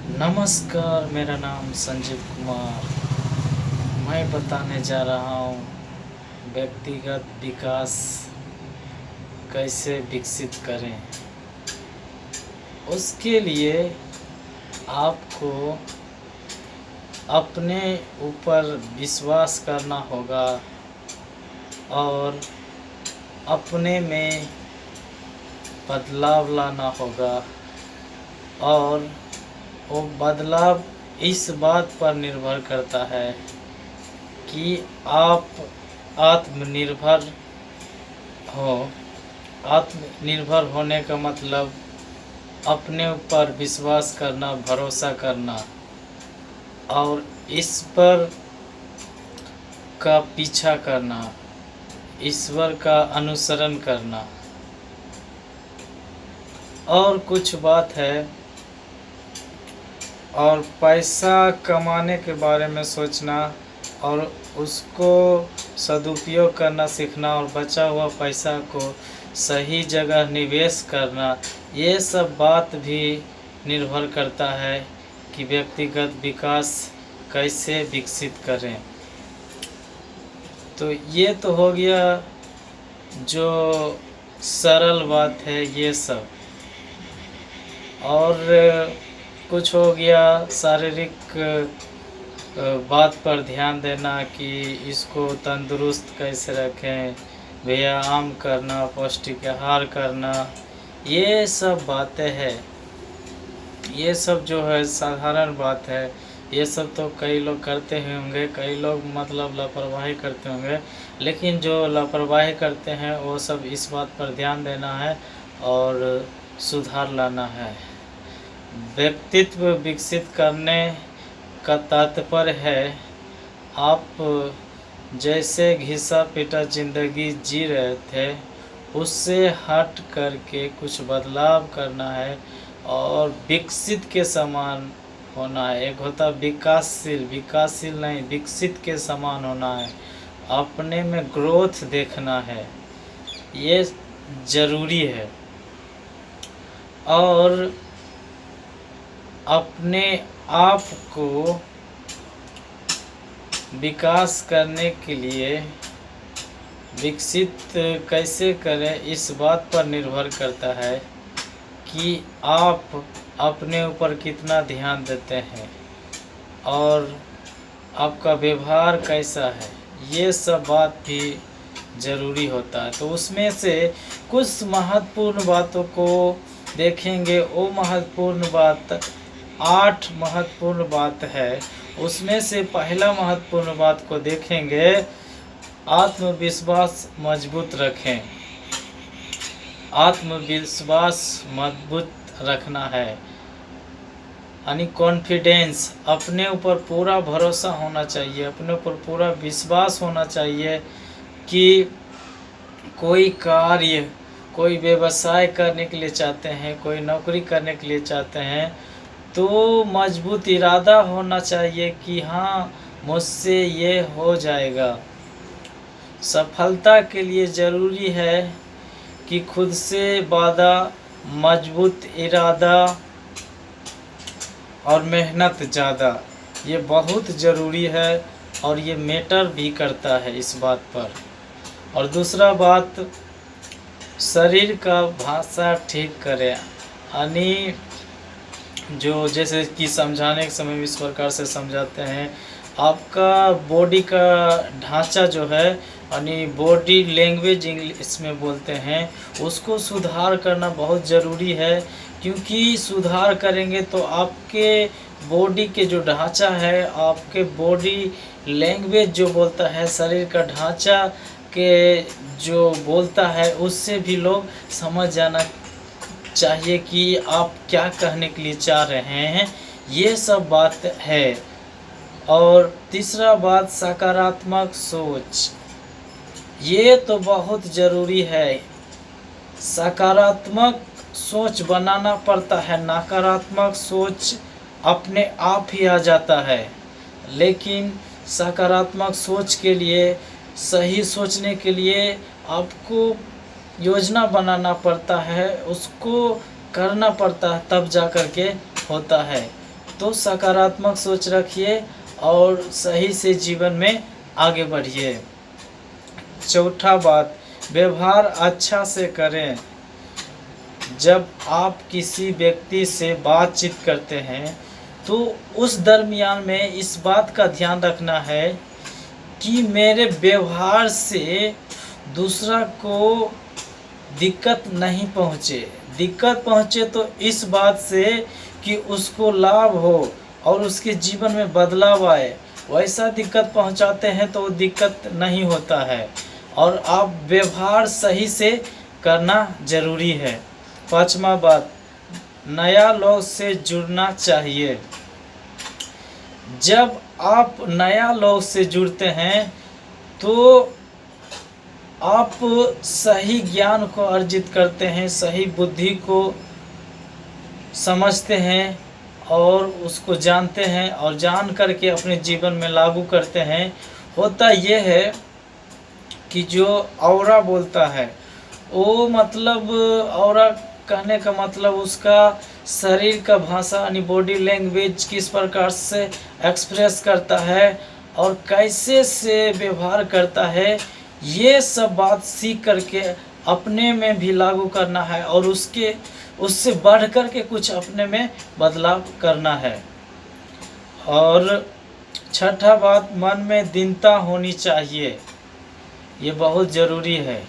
नमस्कार, मेरा नाम संजीव कुमार। मैं बताने जा रहा हूँ व्यक्तिगत विकास कैसे विकसित करें। उसके लिए आपको अपने ऊपर विश्वास करना होगा और अपने में बदलाव लाना होगा। और वो बदलाव इस बात पर निर्भर करता है कि आप आत्मनिर्भर हो। आत्मनिर्भर होने का मतलब अपने ऊपर विश्वास करना, भरोसा करना और ईश्वर का पीछा करना, ईश्वर का अनुसरण करना। और कुछ बात है, और पैसा कमाने के बारे में सोचना और उसको सदुपयोग करना सीखना और बचा हुआ पैसा को सही जगह निवेश करना, ये सब बात भी निर्भर करता है कि व्यक्तिगत विकास कैसे विकसित करें। तो ये तो हो गया जो सरल बात है ये सब। और कुछ हो गया शारीरिक बात पर ध्यान देना कि इसको तंदुरुस्त कैसे रखें, व्यायाम करना, पौष्टिक आहार करना, ये सब बातें हैं। ये सब जो है साधारण बात है। ये सब तो कई लोग करते ही होंगे, कई लोग मतलब लापरवाही करते होंगे, लेकिन जो लापरवाही करते हैं वो सब इस बात पर ध्यान देना है और सुधार लाना है। व्यक्तित्व विकसित करने का तात्पर्य है आप जैसे घिसा पिटा जिंदगी जी रहे थे उससे हट करके कुछ बदलाव करना है और विकसित के समान होना है। एक होता विकासशील, विकासशील नहीं, विकसित के समान होना है। अपने में ग्रोथ देखना है, ये ज़रूरी है। और अपने आप को विकास करने के लिए विकसित कैसे करें इस बात पर निर्भर करता है कि आप अपने ऊपर कितना ध्यान देते हैं और आपका व्यवहार कैसा है, ये सब बात भी ज़रूरी होता है। तो उसमें से कुछ महत्वपूर्ण बातों को देखेंगे। वो महत्वपूर्ण बात 8 महत्वपूर्ण बात है। उसमें से पहला महत्वपूर्ण बात को देखेंगे, आत्मविश्वास मजबूत रखें। आत्मविश्वास मजबूत रखना है यानी कॉन्फिडेंस, अपने ऊपर पूरा भरोसा होना चाहिए, अपने ऊपर पूरा विश्वास होना चाहिए कि कोई कार्य, कोई व्यवसाय करने के लिए चाहते हैं, कोई नौकरी करने के लिए चाहते हैं तो मजबूत इरादा होना चाहिए कि हाँ मुझसे ये हो जाएगा। सफलता के लिए ज़रूरी है कि खुद से वादा, मजबूत इरादा और मेहनत ज़्यादा, ये बहुत ज़रूरी है और ये मैटर भी करता है इस बात पर। और दूसरा बात, शरीर का भाषा ठीक करें यानी जो जैसे कि समझाने के समय भी इस प्रकार से समझाते हैं, आपका बॉडी का ढांचा जो है यानी बॉडी लैंग्वेज इंग्लिश में बोलते हैं, उसको सुधार करना बहुत ज़रूरी है। क्योंकि सुधार करेंगे तो आपके बॉडी के जो ढांचा है, आपके बॉडी लैंग्वेज जो बोलता है, शरीर का ढांचा के जो बोलता है, उससे भी लोग समझ जाना चाहिए कि आप क्या कहने के लिए चाह रहे हैं। ये सब बात है। और तीसरा बात, सकारात्मक सोच, ये तो बहुत ज़रूरी है। सकारात्मक सोच बनाना पड़ता है, नकारात्मक सोच अपने आप ही आ जाता है। लेकिन सकारात्मक सोच के लिए, सही सोचने के लिए आपको योजना बनाना पड़ता है, उसको करना पड़ता है, तब जा कर के होता है। तो सकारात्मक सोच रखिए और सही से जीवन में आगे बढ़िए। चौथा बात, व्यवहार अच्छा से करें। जब आप किसी व्यक्ति से बातचीत करते हैं तो उस दरमियान में इस बात का ध्यान रखना है कि मेरे व्यवहार से दूसरा को दिक्कत नहीं पहुँचे। दिक्कत पहुँचे तो इस बात से कि उसको लाभ हो और उसके जीवन में बदलाव आए, वैसा दिक्कत पहुँचाते हैं तो दिक्कत नहीं होता है। और आप व्यवहार सही से करना ज़रूरी है। पांचवा बात, नया लोग से जुड़ना चाहिए। जब आप नया लोग से जुड़ते हैं तो आप सही ज्ञान को अर्जित करते हैं, सही बुद्धि को समझते हैं और उसको जानते हैं और जान करके अपने जीवन में लागू करते हैं। होता ये है कि जो औरा बोलता है वो मतलब औरा कहने का मतलब उसका शरीर का भाषा यानी बॉडी लैंग्वेज किस प्रकार से एक्सप्रेस करता है और कैसे से व्यवहार करता है, ये सब बात सीख करके अपने में भी लागू करना है और उससे बढ़ कर के कुछ अपने में बदलाव करना है। और छठा बात, मन में दीनता होनी चाहिए। ये बहुत ज़रूरी है।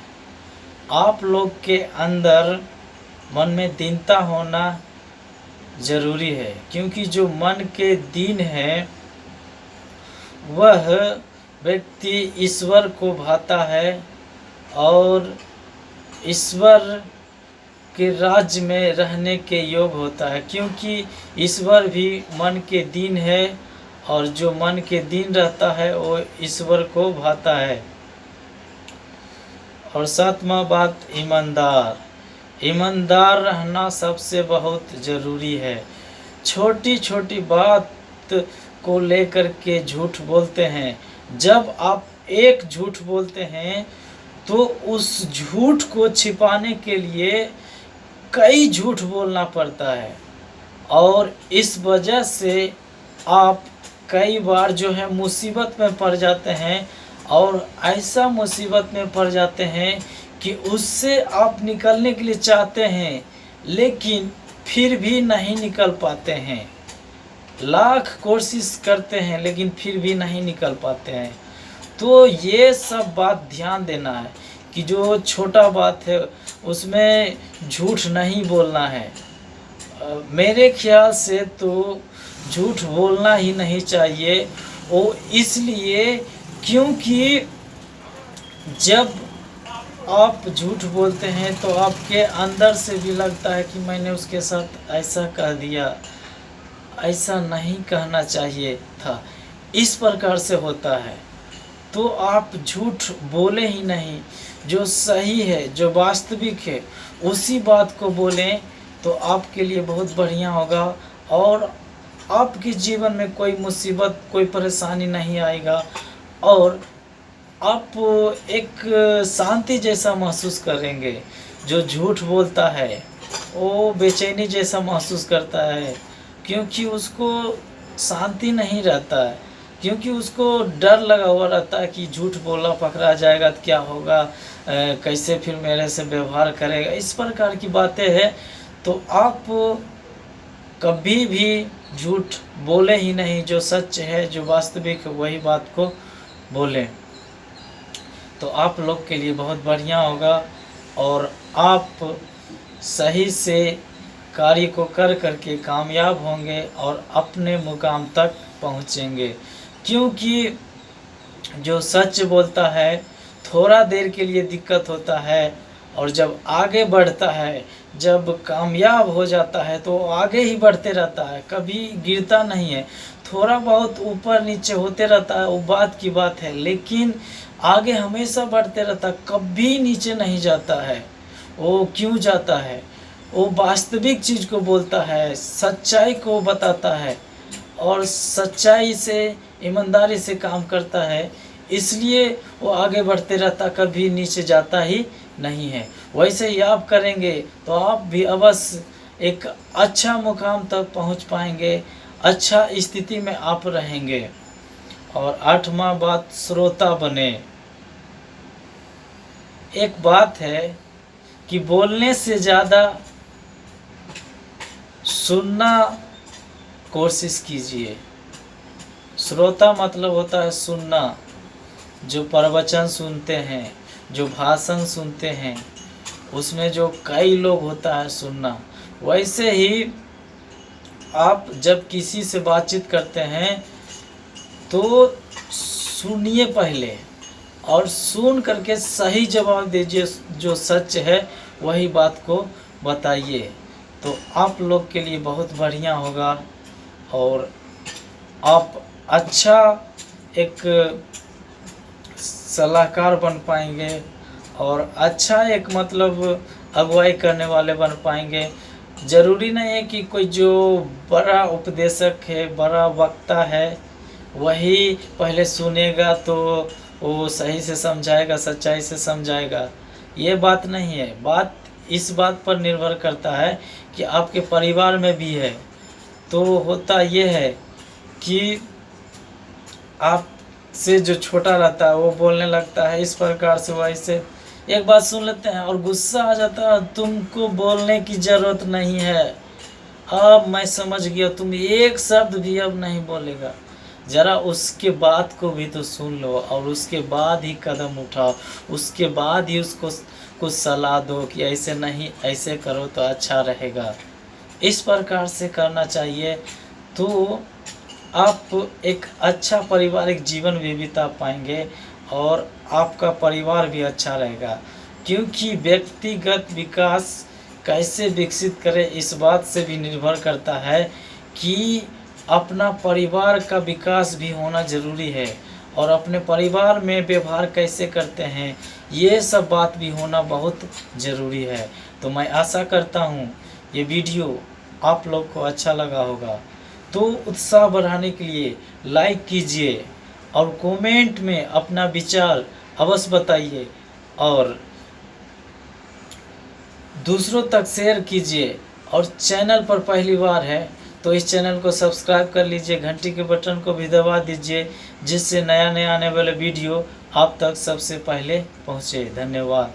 आप लोग के अंदर मन में दीनता होना ज़रूरी है, क्योंकि जो मन के दीन है वह व्यक्ति ईश्वर को भाता है और ईश्वर के राज्य में रहने के योग होता है, क्योंकि ईश्वर भी मन के दीन है और जो मन के दीन रहता है वो ईश्वर को भाता है। और सातवां बात, ईमानदार। ईमानदार रहना सबसे बहुत ज़रूरी है। छोटी छोटी बात को लेकर के झूठ बोलते हैं। जब आप एक झूठ बोलते हैं तो उस झूठ को छिपाने के लिए कई झूठ बोलना पड़ता है और इस वजह से आप कई बार जो है मुसीबत में पड़ जाते हैं और ऐसा मुसीबत में पड़ जाते हैं कि उससे आप निकलने के लिए चाहते हैं लेकिन फिर भी नहीं निकल पाते हैं। लाख कोशिश करते हैं लेकिन फिर भी नहीं निकल पाते हैं। तो ये सब बात ध्यान देना है कि जो छोटा बात है उसमें झूठ नहीं बोलना है। मेरे ख्याल से तो झूठ बोलना ही नहीं चाहिए, वो इसलिए क्योंकि जब आप झूठ बोलते हैं तो आपके अंदर से भी लगता है कि मैंने उसके साथ ऐसा कह दिया, ऐसा नहीं कहना चाहिए था, इस प्रकार से होता है। तो आप झूठ बोले ही नहीं, जो सही है जो वास्तविक है उसी बात को बोलें तो आपके लिए बहुत बढ़िया होगा और आपके जीवन में कोई मुसीबत कोई परेशानी नहीं आएगा और आप एक शांति जैसा महसूस करेंगे। जो झूठ बोलता है वो बेचैनी जैसा महसूस करता है क्योंकि उसको शांति नहीं रहता है, क्योंकि उसको डर लगा हुआ रहता है कि झूठ बोला पकड़ा जाएगा तो क्या होगा, कैसे फिर मेरे से व्यवहार करेगा, इस प्रकार की बातें हैं। तो आप कभी भी झूठ बोले ही नहीं, जो सच है जो वास्तविक है वही बात को बोलें तो आप लोग के लिए बहुत बढ़िया होगा और आप सही से कार्य को कर करके कामयाब होंगे और अपने मुकाम तक पहुँचेंगे। क्योंकि जो सच बोलता है थोड़ा देर के लिए दिक्कत होता है और जब आगे बढ़ता है, जब कामयाब हो जाता है तो आगे ही बढ़ते रहता है, कभी गिरता नहीं है। थोड़ा बहुत ऊपर नीचे होते रहता है वो बात की बात है, लेकिन आगे हमेशा बढ़ते रहता है, कभी नीचे नहीं जाता है। वो क्यों जाता है? वो वास्तविक चीज़ को बोलता है, सच्चाई को बताता है और सच्चाई से ईमानदारी से काम करता है, इसलिए वो आगे बढ़ते रहता, कभी नीचे जाता ही नहीं है। वैसे ही आप करेंगे तो आप भी अवश्य एक अच्छा मुकाम तक पहुंच पाएंगे, अच्छा स्थिति में आप रहेंगे। और 8वां बात, श्रोता बने। एक बात है कि बोलने से ज़्यादा सुनना कोशिश कीजिए। श्रोता मतलब होता है सुनना, जो प्रवचन सुनते हैं, जो भाषण सुनते हैं, उसमें जो कई लोग होता है सुनना। वैसे ही आप जब किसी से बातचीत करते हैं तो सुनिए पहले, और सुन करके सही जवाब दीजिए, जो सच है वही बात को बताइए, तो आप लोग के लिए बहुत बढ़िया होगा और आप अच्छा एक सलाहकार बन पाएंगे और अच्छा एक मतलब अगुवाई करने वाले बन पाएंगे। ज़रूरी नहीं है कि कोई जो बड़ा उपदेशक है, बड़ा वक्ता है, वही पहले सुनेगा तो वो सही से समझाएगा, सच्चाई से समझाएगा। ये बात नहीं है। बात इस बात पर निर्भर करता है कि आपके परिवार में भी है। तो होता ये है कि आप से जो छोटा रहता है वो बोलने लगता है इस प्रकार से, वैसे एक बात सुन लेते हैं और गुस्सा आ जाता है, तुमको बोलने की ज़रूरत नहीं है, अब मैं समझ गया, तुम एक शब्द भी अब नहीं बोलेगा। ज़रा उसके बात को भी तो सुन लो और उसके बाद ही कदम उठाओ, उसके बाद ही उसको कुछ सलाह दो कि ऐसे नहीं, ऐसे करो तो अच्छा रहेगा। इस प्रकार से करना चाहिए, तो आप एक अच्छा पारिवारिक जीवन भी बिता पाएंगे और आपका परिवार भी अच्छा रहेगा। क्योंकि व्यक्तिगत विकास कैसे विकसित करें इस बात से भी निर्भर करता है कि अपना परिवार का विकास भी होना ज़रूरी है, और अपने परिवार में व्यवहार कैसे करते हैं ये सब बात भी होना बहुत ज़रूरी है। तो मैं आशा करता हूँ ये वीडियो आप लोग को अच्छा लगा होगा। तो उत्साह बढ़ाने के लिए लाइक कीजिए और कमेंट में अपना विचार अवश्य बताइए और दूसरों तक शेयर कीजिए। और चैनल पर पहली बार है तो इस चैनल को सब्सक्राइब कर लीजिए, घंटी के बटन को भी दबा दीजिए, जिससे नया आने वाले वीडियो आप तक सबसे पहले पहुँचे। धन्यवाद।